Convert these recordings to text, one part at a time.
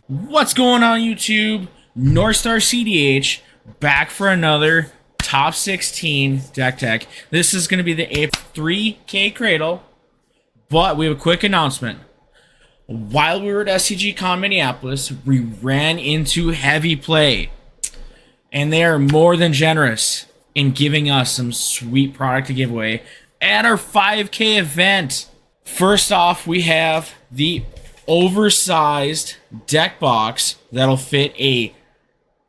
What's going on, YouTube? NorthStarCEDH back for another top 16 deck tech. This is going to be the A3K Cradle, but we have a quick announcement. While we were at SCG Con Minneapolis, we ran into Heavy Play, and they are more than generous in giving us some sweet product to give away at our 5K event. First off, we have the oversized deck box that'll fit a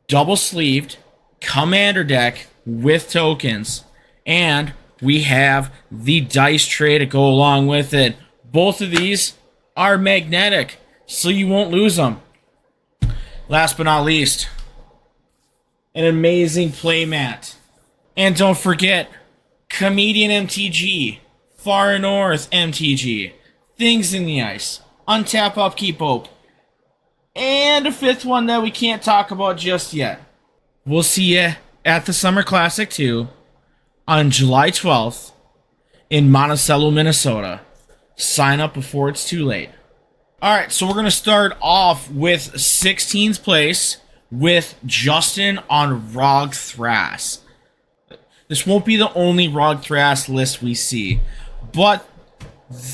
double-sleeved commander deck with tokens, and we have the dice tray to go along with it. Both of these are magnetic, so you won't lose them. Last but not least, an amazing playmat. And don't forget, Comedian MTG, Far North MTG, Things in the Ice, Untap Upkeep Ope, and a fifth one that we can't talk about just yet. We'll see you at the Summer Classic 2 on July 12th in Monticello, Minnesota. Sign up before it's too late. Alright, so we're going to start off with 16th place with Justin on Rog Thras. This won't be the only Rog Thras list we see, but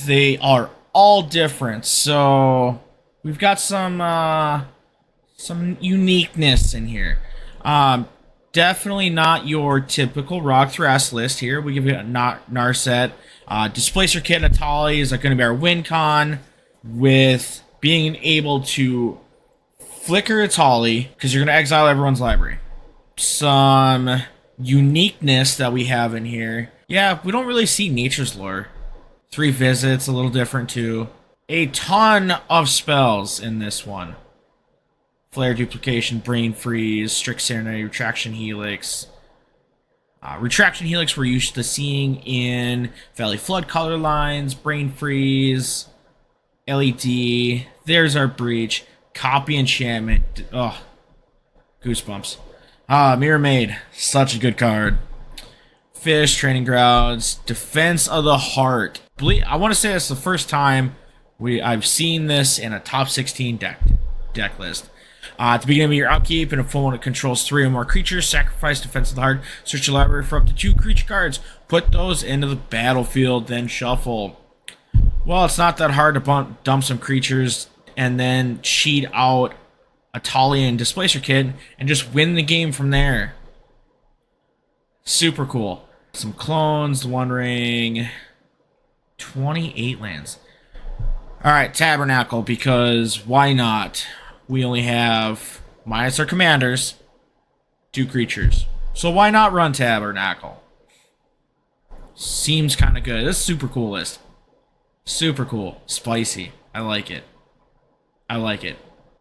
they are all different, so we've got some uniqueness in here. Definitely not your typical Rog Thras list here. We give you a Narset. Displacer Kit and Atali is going to be our win con, with being able to flicker Atali because you're going to exile everyone's library. Some uniqueness that we have in here. Yeah, we don't really see Nature's Lore. 3 visits, a little different too. A ton of spells in this one. Flare Duplication, Brain Freeze, Strict Serenity, Retraction Helix. Retraction Helix we're used to seeing in Valley Flood color lines, Brain Freeze, LED. There's our Breach. Copy Enchantment. Oh, goosebumps. Mirror Maid, such a good card. Fish, Training Grounds, Defense of the Heart. I want to say that's the first time I've seen this in a top 16 deck list. At the beginning of your upkeep, and if opponent controls 3 or more creatures, sacrifice Defense of the Heart. Search your library for up to 2 creature cards. Put those into the battlefield, then shuffle. Well, it's not that hard to dump some creatures and then cheat out Atali and Displacer Kit and just win the game from there. Super cool. Some clones, the One Ring, 28 lands. Alright, Tabernacle, because why not? We only have, minus our commanders, 2 creatures. So why not run Tabernacle? Seems kind of good. This is a super cool list. Super cool. Spicy. I like it. I like it.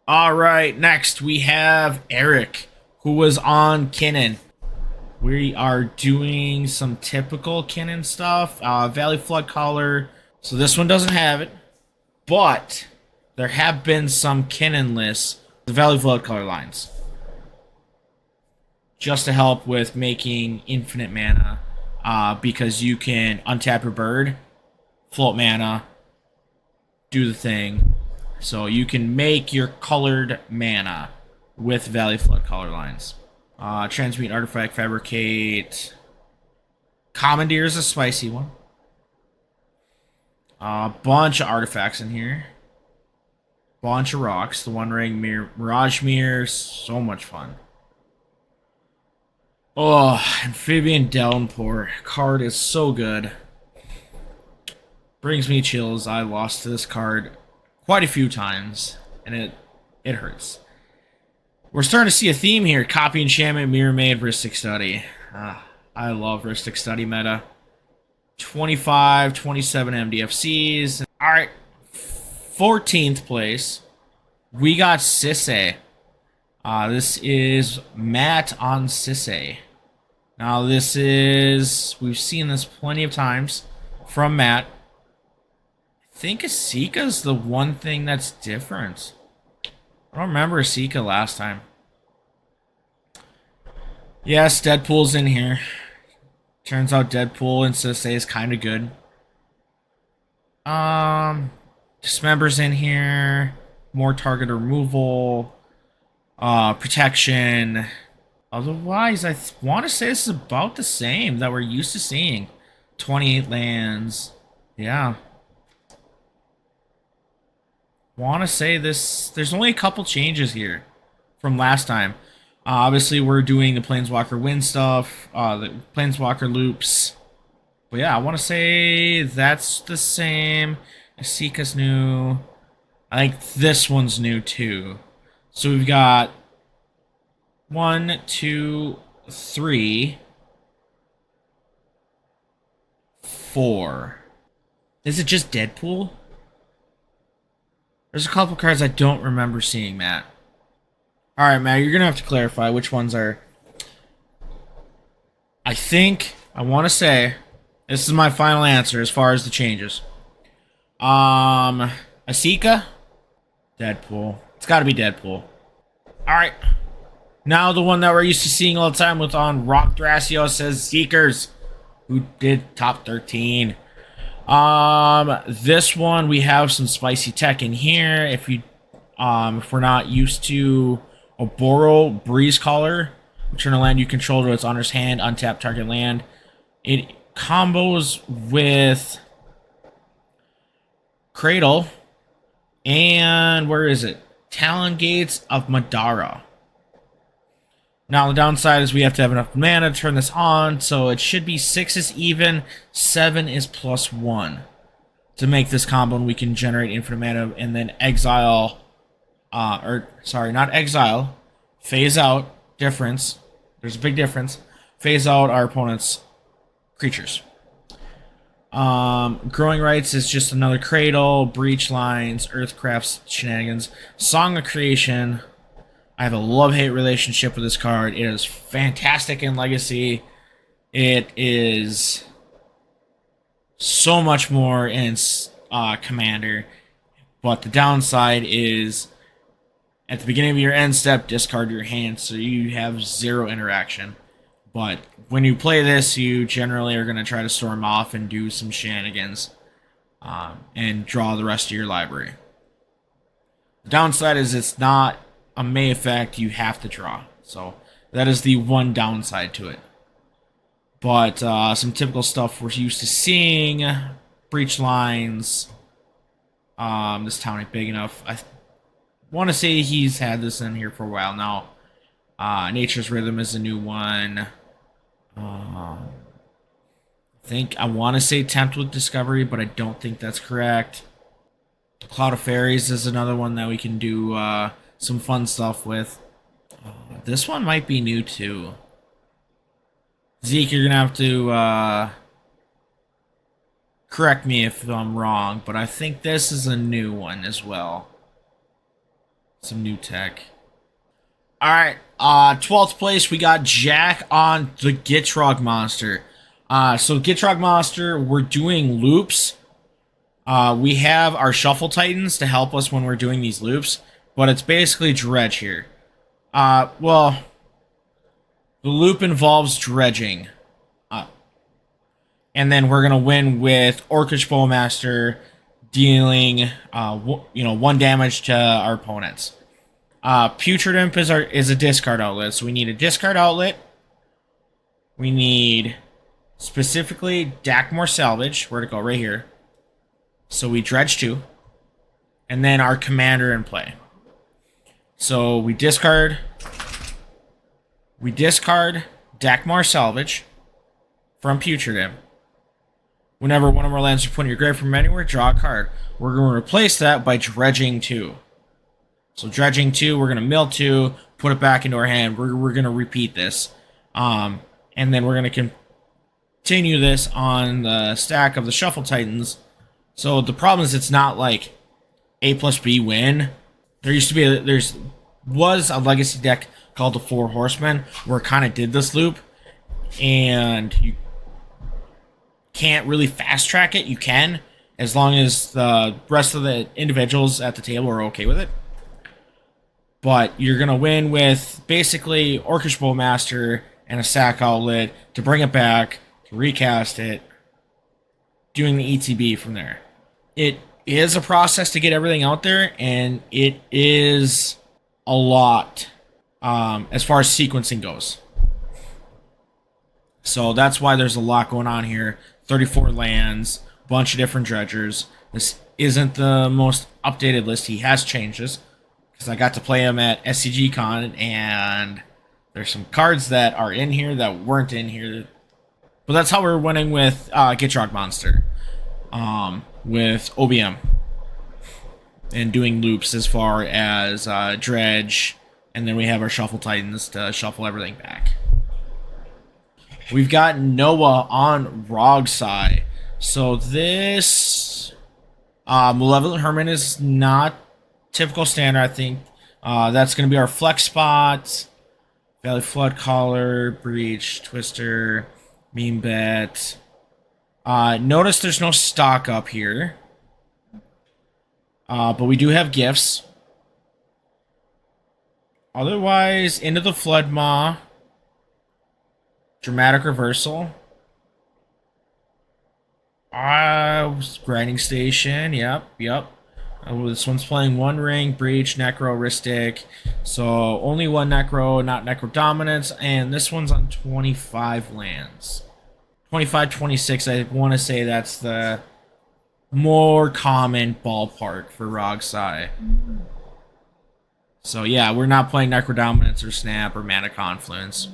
Alright, next we have Erik, who was on Kinnan. We are doing some typical Kinnan stuff. Valley Flood color. So this one doesn't have it. But there have been some Kinnan lists, the Valley Flood color lines, just to help with making infinite mana, because you can untap your bird, float mana, do the thing. So you can make your colored mana with Valley Flood color lines. Transmute, Artifact, Fabricate. Commandeer is a spicy one. A bunch of artifacts in here. Bunch of rocks. The One Ring, Mirage Mirror. So much fun. Oh, Amphibian Downpour. Card is so good. Brings me chills. I lost to this card quite a few times, and it hurts. We're starting to see a theme here. Copy Enchantment, Mirror Maid, Rhystic Study. I love Rhystic Study meta. 25, 27 MDFCs. Alright, 14th place, we got Sissay. This is Matt on Sissay. Now we've seen this plenty of times from Matt. I think Asika's the one thing that's different. I don't remember Asika last time. Yes, Deadpool's in here. Turns out Deadpool and Sissay is kind of good. Dismember's in here. more target removal, protection. Otherwise, I want to say this is about the same that we're used to seeing. 28 lands. Yeah. Want to say this... There's only a couple changes here from last time. Obviously, we're doing the Planeswalker win stuff, the Planeswalker loops. But yeah, I want to say that's the same. Asika's new. I think this one's new too. So we've got 1, 2, 3, 4. Is it just Deadpool? There's a couple cards I don't remember seeing, Matt. Alright, Matt, you're going to have to clarify which ones are... I want to say, this is my final answer as far as the changes. Asika? Deadpool. It's got to be Deadpool. Alright. Now the one that we're used to seeing all the time with on Rock Thrasio says Seekers, who did top 13. This one we have some spicy tech in here. If we're not used to Oboro Breeze Caller, return a land you control to its owner's hand, untap target land. It combos with Cradle and where is it? Talon Gates of Madara. Now the downside is we have to have enough mana to turn this on, so it should be 6 is even, 7 is +1 to make this combo, and we can generate infinite mana and then exile, not exile, phase out, difference, there's a big difference, phase out our opponent's creatures. Growing Rights is just another Cradle, Breach Lines, Earthcraft's shenanigans, Song of Creation. I have a love-hate relationship with this card. It is fantastic in Legacy. It is so much more in Commander. But the downside is, at the beginning of your end step, discard your hand, so you have 0 interaction. But when you play this, you generally are going to try to storm off and do some shenanigans and draw the rest of your library. The downside is it's not a May effect, you have to draw. So that is the one downside to it. But some typical stuff we're used to seeing. Breach Lines. This town ain't big enough. I want to say he's had this in here for a while now. Nature's Rhythm is a new one. I want to say Tempt with Discovery, but I don't think that's correct. Cloud of Fairies is another one that we can do some fun stuff with. This one might be new too. Zeke, you're gonna have to correct me if I'm wrong, but I think this is a new one as well. Some new tech. Alright, 12th place, we got Jack on the Gitrog monster. So Gitrog monster, we're doing loops. We have our Shuffle Titans to help us when we're doing these loops. But it's basically dredge here. Well, the loop involves dredging. And then we're going to win with Orcish Bowmaster dealing, 1 damage to our opponents. Putrid Imp is a discard outlet. So we need a discard outlet. We need, specifically, Dakmor Salvage. Where'd it go? Right here. So we dredge 2. And then our commander in play. So we discard Dakmor Salvage from Putrid Imp. Whenever one of our lands are put in your grave from anywhere, draw a card. We're going to replace that by dredging 2. So dredging 2, we're going to mill 2, put it back into our hand. We're going to repeat this. And then we're going to continue this on the stack of the Shuffle Titans. So the problem is it's not like A plus B win. There was a Legacy deck called the Four Horsemen where it kind of did this loop, and you can't really fast track it. You can, as long as the rest of the individuals at the table are okay with it. But you're going to win with basically Orcish Bowmaster and a sack outlet to bring it back, to recast it, doing the ETB from there. It is a process to get everything out there, and it is a lot as far as sequencing goes. So that's why there's a lot going on here. 34 lands, bunch of different dredgers. This isn't the most updated list. He has changes because I got to play him at SCG Con, and there's some cards that are in here that weren't in here. But that's how we're winning with Gitrog Monster, with OBM, and doing loops as far as Dredge, and then we have our Shuffle Titans to shuffle everything back. We've got Noah on Rogsai. So this Malevolent Hermit is not typical standard, I think. That's going to be our flex spot. Valley Flood Collar, Breach, Twister, Meme Bet. Notice there's no stock up here. But we do have gifts. Otherwise, Into the Flood Maw. Dramatic Reversal. Grinding Station. Yep. This one's playing One Ring, Breach, Necro, Ristic. So only one Necro, not Necro Dominance. And this one's on 25 lands. 25, 26, I want to say that's the more common ballpark for Rogsai. So yeah, we're not playing Necro Dominance or Snap or Mana Confluence.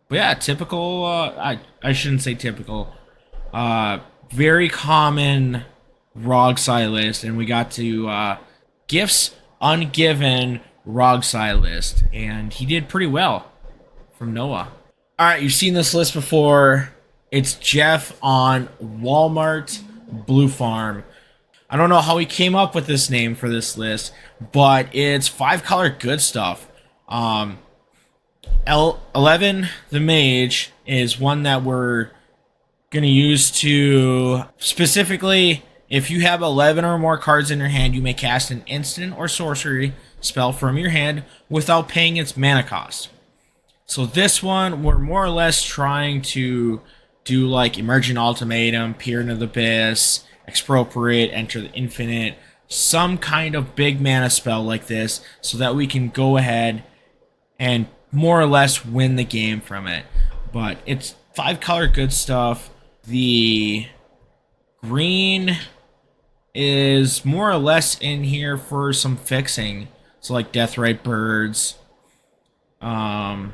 But yeah, typical, I shouldn't say typical, very common Rogsai list, and we got to Gifts Ungiven Rogsai list, and he did pretty well from Noah. Alright, you've seen this list before. It's Jeff on Walmart Blue Farm. I don't know how he came up with this name for this list, but it's 5-color good stuff. 11, the Mage, is one that we're going to use to specifically, if you have 11 or more cards in your hand, you may cast an instant or sorcery spell from your hand without paying its mana cost. So this one, we're more or less trying to do like Emergent Ultimatum, Peer into the Abyss, Expropriate, Enter the Infinite, some kind of big mana spell like this, so that we can go ahead and more or less win the game from it. But it's 5-color good stuff. The green is more or less in here for some fixing. So like Deathrite Birds, the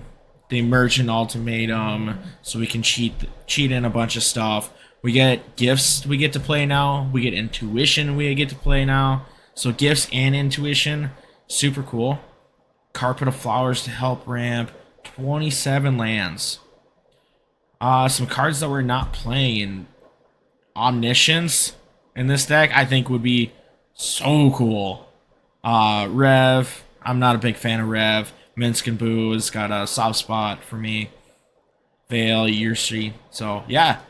Emergent Ultimatum, so we can cheat in a bunch of stuff. We get gifts we get to play now. We get intuition we get to play now. So gifts and intuition, super cool. Carpet of Flowers to help ramp. 27 lands. Some cards that we're not playing. Omniscience in this deck, I think, would be so cool. Rev, I'm not a big fan of Rev. Minsk and Boo has got a soft spot for me. Veil, Yersi. So, yeah.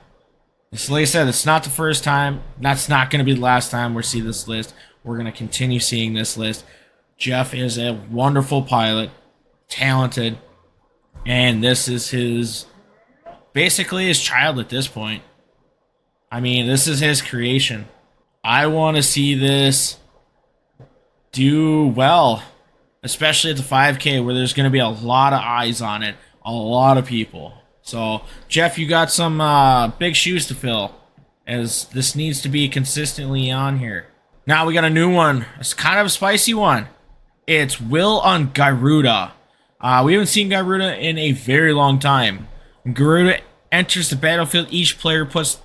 Like I said, it's not the first time. That's not going to be the last time we see this list. We're going to continue seeing this list. Jeff is a wonderful pilot, talented, and this is his, basically his child at this point. I mean, this is his creation. I want to see this do well, especially at the 5K where there's going to be a lot of eyes on it, a lot of people. So, Jeff, you got some big shoes to fill, as this needs to be consistently on here. Now we got a new one. It's kind of a spicy one. It's Will on Gyruda. We haven't seen Gyruda in a very long time. When Gyruda enters the battlefield, each player puts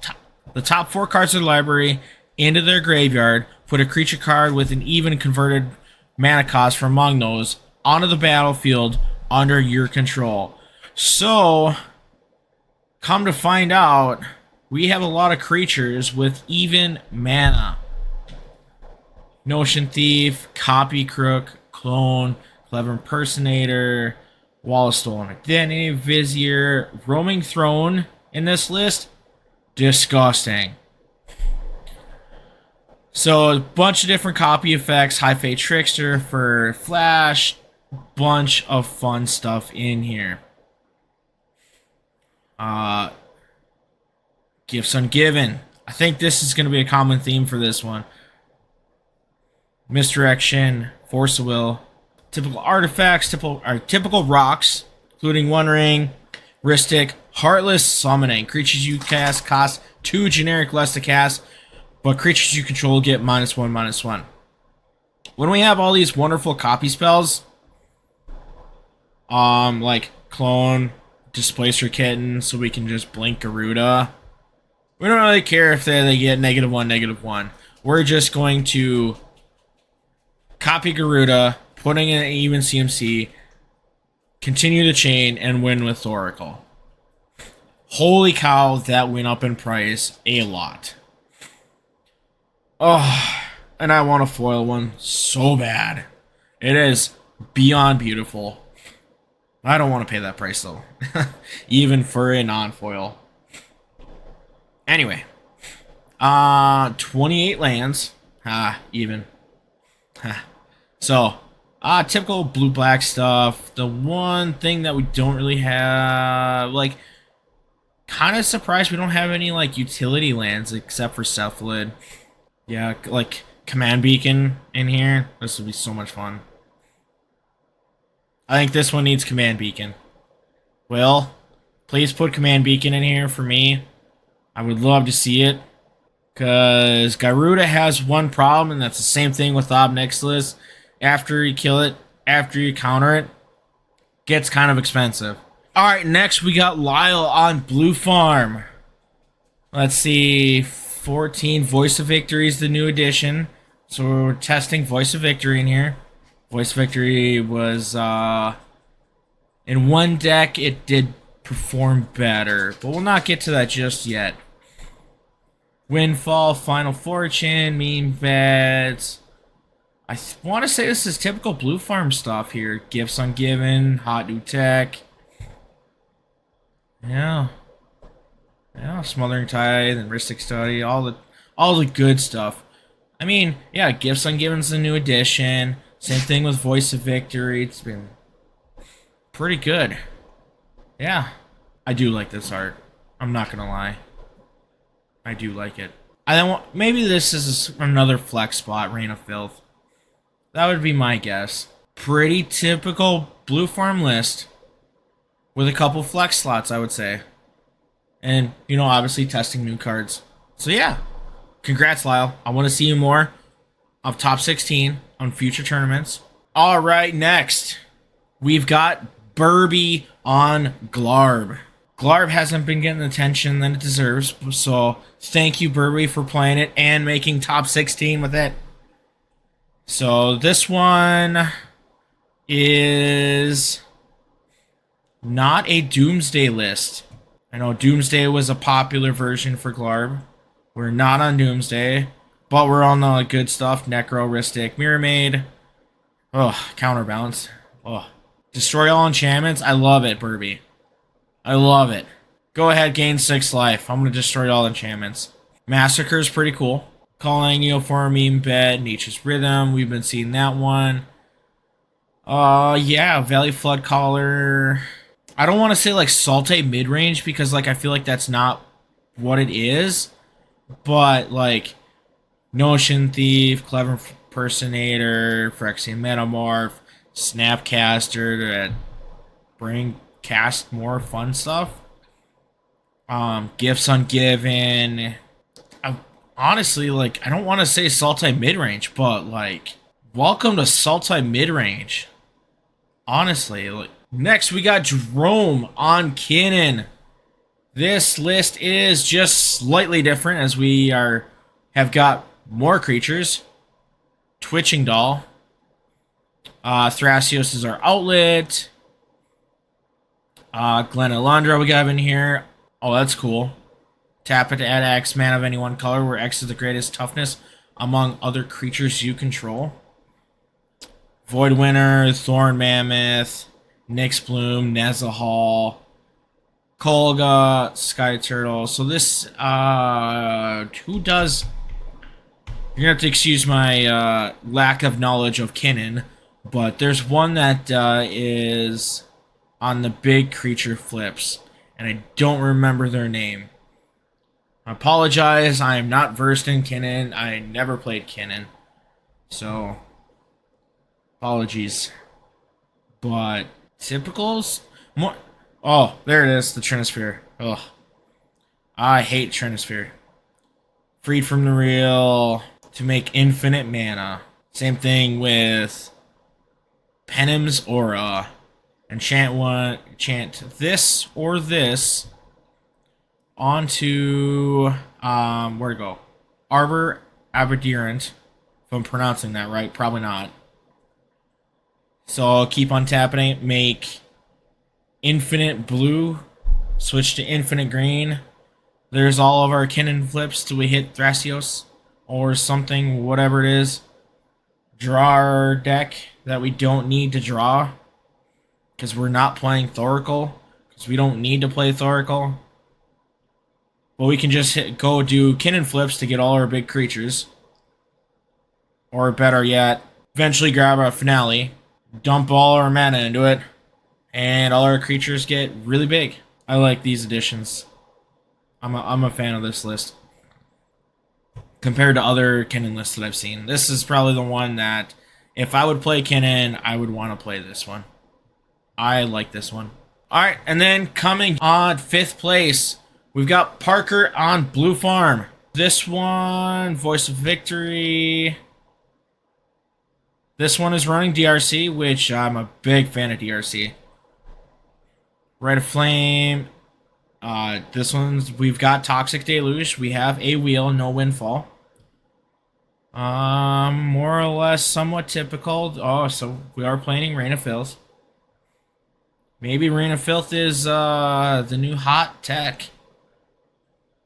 the top 4 cards of the library into their graveyard, put a creature card with an even converted mana cost from among those onto the battlefield under your control. So, come to find out, we have a lot of creatures with even mana. Notion Thief, Copy Crook, Clone, Clever Impersonator, Wall of Stolen Identity, Vizier, Roaming Throne in this list. Disgusting. So a bunch of different copy effects, High Fate Trickster for Flash, bunch of fun stuff in here. Gifts Ungiven. I think this is going to be a common theme for this one. Misdirection, Force of Will, typical artifacts, typical rocks, including One Ring, Ristic, Heartless Summoning. Creatures you cast cost 2 generic less to cast, but creatures you control get -1/-1. When we have all these wonderful copy spells, like Clone, Displacer Kitten, so we can just blink Gyruda. We don't really care if they get -1/-1. We're just going to copy Gyruda, putting in an even CMC, continue the chain, and win with Oracle. Holy cow, that went up in price a lot. Oh, and I want a foil one so bad. It is beyond beautiful. I don't want to pay that price though, even for a non-foil. Anyway, 28 lands. Even. So, typical blue-black stuff. The one thing that we don't really have, like, kind of surprised we don't have any, like, utility lands except for Cephalid. Yeah, like, Command Beacon in here. This would be so much fun. I think this one needs Command Beacon. Will, please put Command Beacon in here for me. I would love to see it. Because Gyruda has one problem, and that's the same thing with Ob Nixilis. After you kill it, after you counter it, gets kind of expensive. Alright, next we got Lyle on Blue Farm. Let's see, 14 Voice of Victory is the new addition. So we're testing Voice of Victory in here. Voice of Victory was, in one deck it did perform better, but we'll not get to that just yet. Windfall, Final Fortune, Meme Beds. I want to say this is typical Blue Farm stuff here. Gifts Ungiven, Hot New Tech. Yeah, Smothering Tithe and Ristic Study, all the good stuff. I mean, yeah, Gifts Ungiven's the new addition. Same thing with Voice of Victory. It's been pretty good. Yeah, I do like this art. I'm not gonna lie. I do like it. I don't want, maybe this is another flex spot, Reign of Filth. That would be my guess. Pretty typical Blue Farm list with a couple flex slots, I would say. And, you know, obviously testing new cards. So yeah, congrats, Lyle. I want to see you more of top 16 on future tournaments. All right, next we've got Burbie on Glarb. Glarb hasn't been getting the attention that it deserves, so thank you, Burbie, for playing it and making top 16 with it. So this one is not a Doomsday list. I know Doomsday was a popular version for Glarb. We're not on Doomsday, but we're on the good stuff. Necro, Ristic, Mirror Maid. Oh, Counterbalance. Oh, destroy all enchantments. I love it, Burbie. I love it. Go ahead, gain 6 life. I'm going to destroy all enchantments. Massacre is pretty cool. Calling Neoform, Meme Bed, Nature's Rhythm. We've been seeing that one. Yeah, Valley Flood Caller. I don't want to say like Salte mid-range because like I feel like that's not what it is. But like Notion Thief, Clever Impersonator, Phyrexian Metamorph, Snapcaster to cast more fun stuff. Gifts Ungiven. Honestly, like, I don't want to say Sultai midrange, but like, welcome to Sultai midrange. Honestly, like, next we got Jerome on Kinnan. This list is just slightly different as we have got more creatures. Twitching Doll. Thrasios is our outlet. Glen Elandra we got in here. Oh, that's cool. Tap it to add X mana of any one color, where X is the greatest toughness among other creatures you control. Void Winter, Thorn Mammoth, Nyx Bloom, Nezahal, Kolga, Sky Turtle. So this, who does... You're gonna have to excuse my lack of knowledge of Kinnan, but there's one that is on the big creature flips, and I don't remember their name. I apologize, I am not versed in Kinnan. I never played Kinnan. So, apologies. But typicals? More. Oh, there it is, the Trinisphere. Ugh. I hate Trinisphere. Freed from the Real to make infinite mana. Same thing with Penim's Aura. Enchant this or this onto where to go? Arbor Aberdirant. If I'm pronouncing that right, probably not. So I'll keep on tapping it, make infinite blue, switch to infinite green. There's all of our Kinnan flips till we hit Thrasios or something, whatever it is. Draw our deck that we don't need to draw because we're not playing Thoracle, because we don't need to play Thoracle. But we can just go do Kinnan flips to get all our big creatures. Or better yet, eventually grab a Finale, dump all our mana into it, and all our creatures get really big. I like these additions. I'm a fan of this list. Compared to other Kinnan lists that I've seen. This is probably the one that, if I would play Kinnan, I would want to play this one. I like this one. Alright, and then coming on 5th place, we've got Parker on Blue Farm. This one, Voice of Victory. This one is running DRC, which I'm a big fan of DRC. Rite of Flame. This one's, we've got Toxic Deluge. We have a wheel, no windfall. More or less somewhat typical. Oh, so we are playing Rain of Filth. Maybe Rain of Filth is the new hot tech.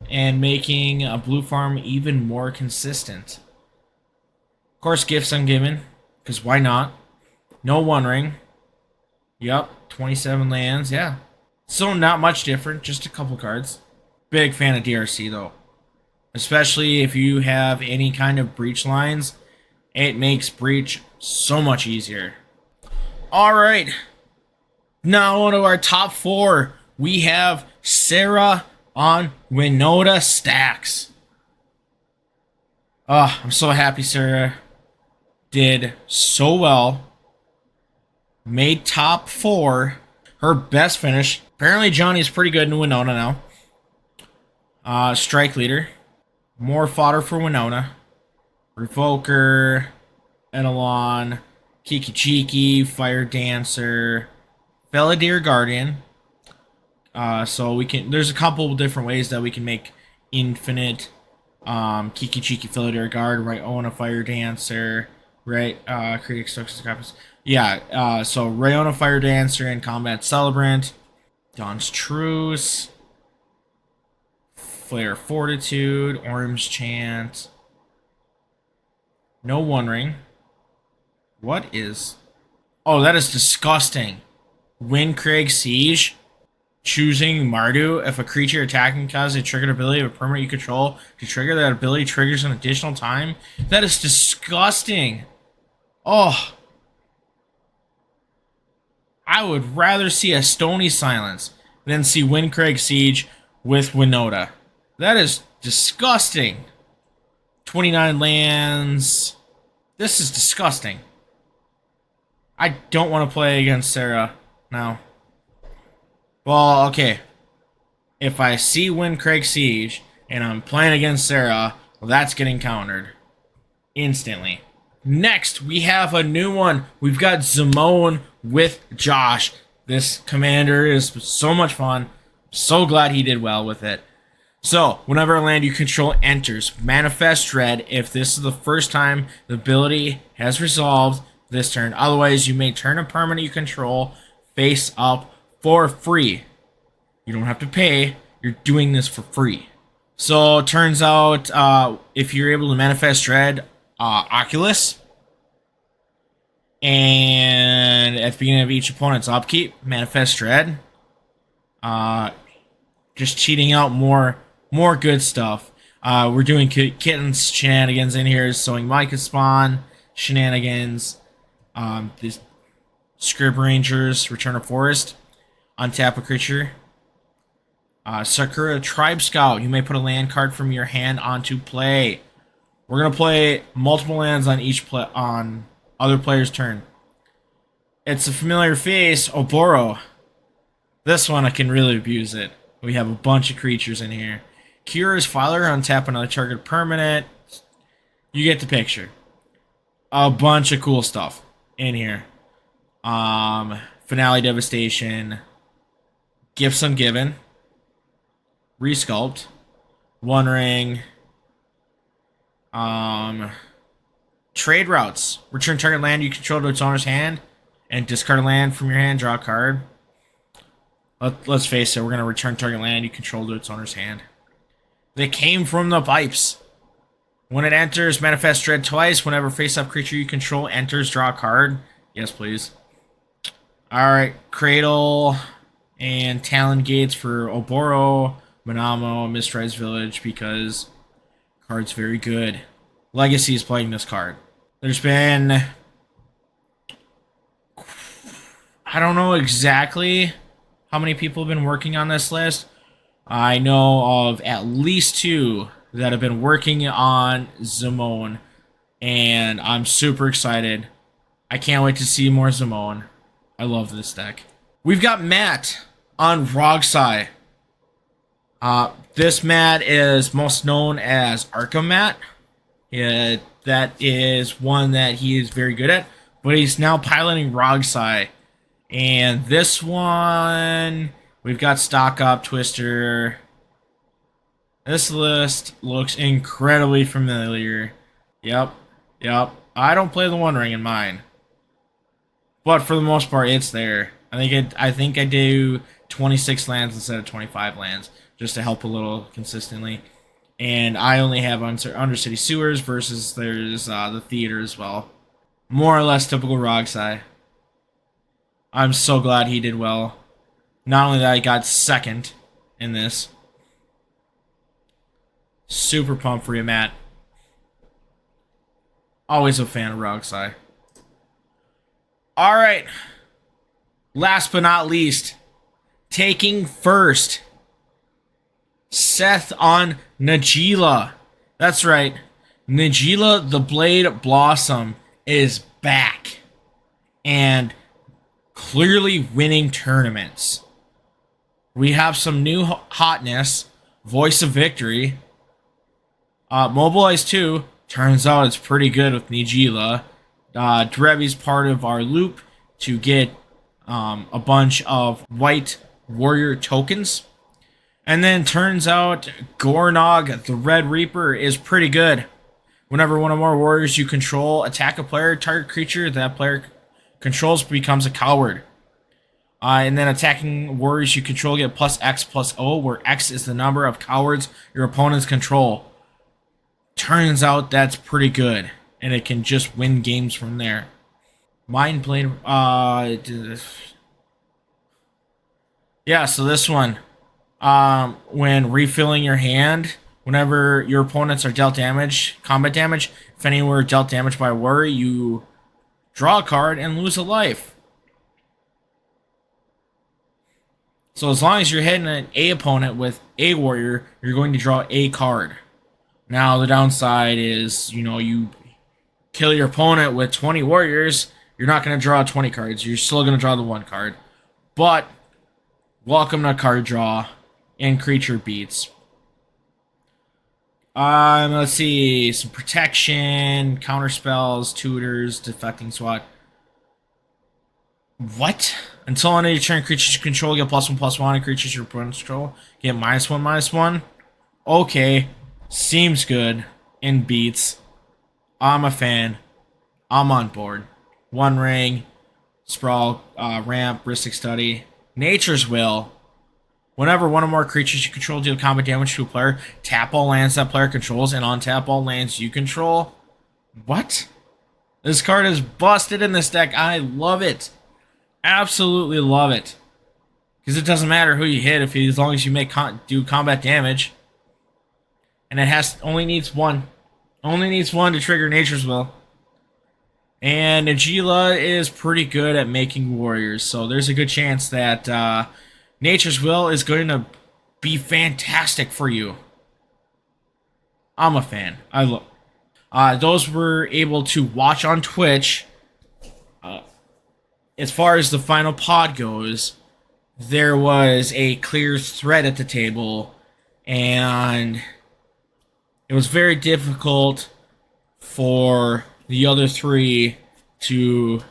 And making a Blue Farm even more consistent. Of course, Gifts Ungiven. Because why not? No One Ring. Yup, 27 lands, yeah. So not much different, just a couple cards. Big fan of DRC though. Especially if you have any kind of breach lines. It makes breach so much easier. Alright. Now on to our top 4. We have Sarah on Winota stacks. I'm so happy Sarah did so well. Made top 4. Her best finish. Apparently Johnny's pretty good in Winota now. Strike Leader. More fodder for Winota. Revoker. Eidolon. Kiki Cheeky. Fire Dancer. Felidar Guardian. So we can, there's a couple different ways that we can make infinite Kiki Cheeky Felidar Guard, right? Rayona Fire Dancer, right? Create Extortion Copies. Yeah, so Rayona Fire Dancer and Combat Celebrant. Dawn's Truce. Flare Fortitude. Orim's Chant. No One Ring. What is... Oh, that is disgusting. Windcrag Siege. Choosing Mardu. If a creature attacking causes a triggered ability of a permanent you control to trigger, that ability triggers an additional time. That is disgusting. Oh. I would rather see a Stony Silence than see Windcrag Siege with Winota. That is disgusting. 29 lands. This is disgusting. I don't want to play against Sarah now. Well, okay. If I see Windcrag Siege and I'm playing against Sarah, well, that's getting countered instantly. Next, we have a new one. We've got Zimone with Josh. This commander is so much fun. So glad he did well with it. So, whenever a land you control enters, manifest Dread if this is the first time the ability has resolved this turn. Otherwise, you may turn a permanent you control face up for free. You don't have to pay. You're doing this for free. So, it turns out if you're able to manifest Dread Oculus, and at the beginning of each opponent's upkeep, manifest Dread. Just cheating out more good stuff. We're doing Kitten's shenanigans in here, sowing Micah Spawn shenanigans. This Scrib Rangers, Return of Forest, untap a creature. Sakura Tribe Scout, you may put a land card from your hand onto play. We're gonna play multiple lands on on other player's turn. It's a familiar face, Oboro. This one I can really abuse it. We have a bunch of creatures in here. Curious Filer, untap another target permanent. You get the picture. A bunch of cool stuff in here. Finale Devastation. Gifts Ungiven. Resculpt. One Ring. Trade Routes. Return target land you control to its owner's hand and discard a land from your hand, draw a card. Let's face it, we're going to return target land you control to its owner's hand. They came from the pipes. When it enters, manifest Dread twice. Whenever face-up creature you control enters, draw a card. Yes, please. Alright, Cradle and Talon Gates for Oboro, Manamo, Mistrise Village, because card's very good. Legacy is playing this card. There's been... I don't know exactly how many people have been working on this list. I know of at least 2 that have been working on Zimone, and I'm super excited. I can't wait to see more Zimone. I love this deck. We've got Matt on Rogsai. This Matt is most known as Arkham Matt. That is one that he is very good at, but he's now piloting Rogsai. And this one, we've got Stock Up, Twister. This list looks incredibly familiar. Yep. I don't play the One Ring in mine, but for the most part, it's there. I think I do 26 lands instead of 25 lands, just to help a little consistently. And I only have Undercity Sewers versus there's the Theater as well. More or less typical Rogsai. I'm so glad he did well. Not only that, he got second in this. Super pumped for you, Matt. Always a fan of Rogsai. Alright. Last but not least, taking first, Seth on Najela. That's right. Najela the Blade Blossom is back. And clearly winning tournaments. We have some new hotness. Voice of Victory. Mobilize 2. Turns out it's pretty good with Najela. Drevi's part of our loop to get a bunch of white warrior tokens. And then turns out Gornog the Red Reaper is pretty good. Whenever one or more warriors you control attack a player, target creature that player controls becomes a coward. And then attacking warriors you control get +X+O, where X is the number of cowards your opponents control. Turns out that's pretty good, and it can just win games from there. Mind Blade, yeah, so this one, when refilling your hand, whenever your opponents are dealt damage, combat damage, if any were dealt damage by a warrior, you draw a card and lose a life. So as long as you're hitting an A opponent with a warrior, you're going to draw a card. Now the downside is, you kill your opponent with 20 warriors, you're not going to draw 20 cards. You're still going to draw the 1 card. But welcome to card draw and creature beats. Let's see, some protection, counter spells, tutors, defecting SWAT. What? Until on your turn, creatures you control get +1/+1, and creatures your opponents control get -1/-1. Okay, seems good and beats. I'm a fan. I'm on board. One Ring, Sprawl, Ramp, Ristic Study, Nature's Will. Whenever one or more creatures you control deal combat damage to a player, tap all lands that player controls and untap all lands you control. What? This card is busted in this deck. I love it. Absolutely love it. Because it doesn't matter who you hit as long as you do combat damage. And it only needs 1. Only needs 1 to trigger Nature's Will. And Najela is pretty good at making warriors, so there's a good chance that Nature's Will is going to be fantastic for you. I'm a fan. Those were able to watch on Twitch. As far as the final pod goes, there was a clear threat at the table, and it was very difficult for the other three to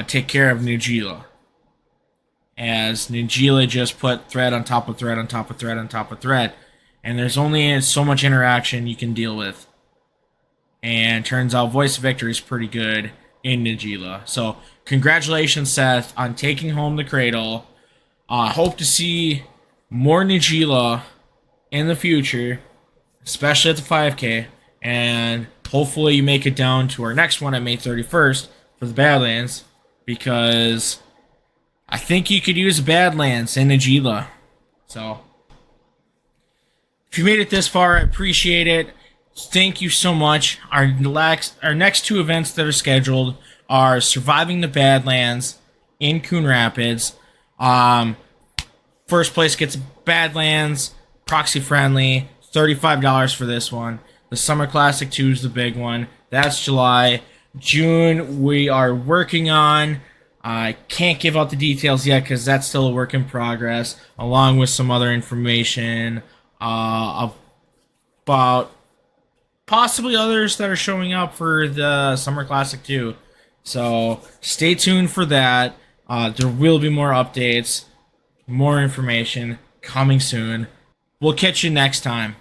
take care of Najela, as Najela just put thread on top of thread on top of thread on top of thread, and there's only so much interaction you can deal with. And turns out Voice of Victory is pretty good in Najela. So congratulations, Seth, on taking home the Cradle. Hope to see more Najela in the future, especially at the 5K. And hopefully you make it down to our next one on May 31st for the Badlands, because I think you could use Badlands in Najela. So if you made it this far, I appreciate it. Thank you so much. Our next two events that are scheduled are Surviving the Badlands in Coon Rapids. First place gets Badlands, proxy friendly, $35 for this one. The Summer Classic 2 is the big one. That's July. June, we are working on. I can't give out the details yet because that's still a work in progress, along with some other information about possibly others that are showing up for the Summer Classic 2. So stay tuned for that. There will be more updates, more information coming soon. We'll catch you next time.